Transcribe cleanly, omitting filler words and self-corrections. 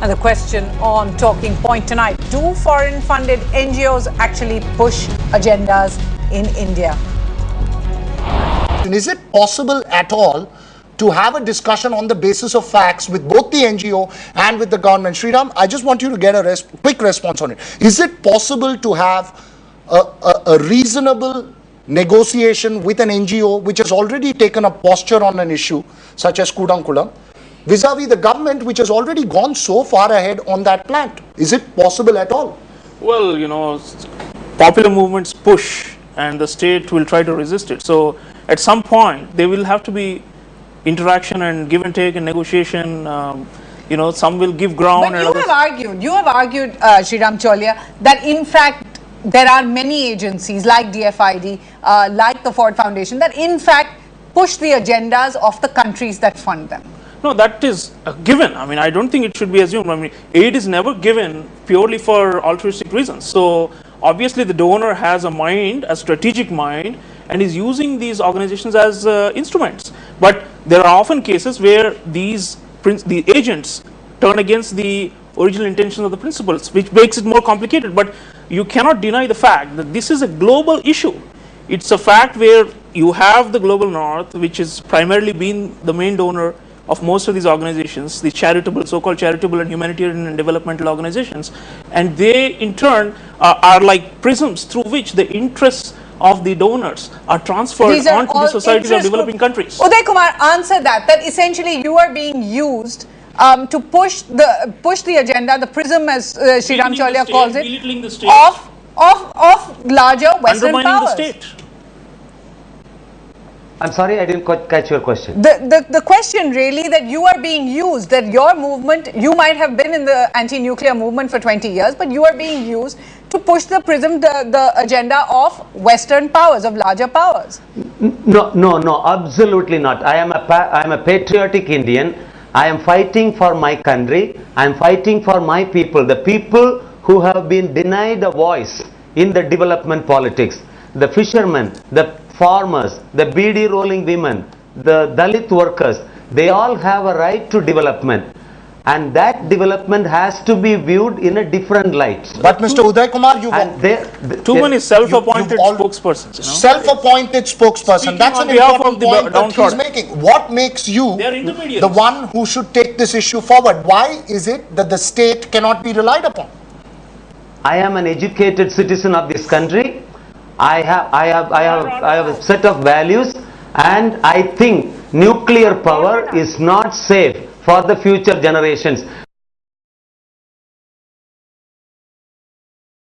And the question on Talking Point tonight, do foreign-funded NGOs actually push agendas in India? Is it possible at all to have a discussion on the basis of facts with both the NGO and with the government? Sreeram, I just want you to get a quick response on it. Is it possible to have a reasonable negotiation with an NGO which has already taken a posture on an issue such as Kudankulam, vis-a-vis the government which has already gone so far ahead on that plant? Is it possible at all? Well, you know, popular movements push and the state will try to resist it. So at some point there will have to be interaction and give and take and negotiation. You know, some will give ground. But you have argued, Sreeram Chaulia, that in fact there are many agencies like DFID, like the Ford Foundation, that in fact push the agendas of the countries that fund them. No, that is a given. I mean, I don't think it should be assumed. I mean, aid is never given purely for altruistic reasons. So obviously the donor has a mind, a strategic mind, and is using these organizations as instruments. But there are often cases where the agents turn against the original intentions of the principles, which makes it more complicated. But you cannot deny the fact that this is a global issue. It's a fact where you have the global north, which has primarily been the main donor of most of these organizations, the charitable, so-called charitable and humanitarian and developmental organizations, and they in turn are like prisms through which the interests of the donors are transferred onto the societies of developing countries. Uday Kumar, answer that essentially you are being used to push the agenda, the prism, as Sreeram Chaulia calls it, of larger Western powers. The state. I'm sorry, I didn't quite catch your question. The question really that you are being used, that your movement, you might have been in the anti-nuclear movement for 20 years, but you are being used to push the prism, the agenda of Western powers, of larger powers. No, absolutely not. I am a patriotic Indian. I am fighting for my country. I am fighting for my people, the people who have been denied a voice in the development politics. The fishermen, the farmers, the beedi rolling women, the Dalit workers, they all have a right to development. And that development has to be viewed in a different light. But Mr. Uday Kumar, too many self-appointed spokespersons. You know? Self-appointed spokesperson. That's an important point that he's making. What makes you the one who should take this issue forward? Why is it that the state cannot be relied upon? I am an educated citizen of this country. I have a set of values, and I think nuclear power is not safe for the future generations.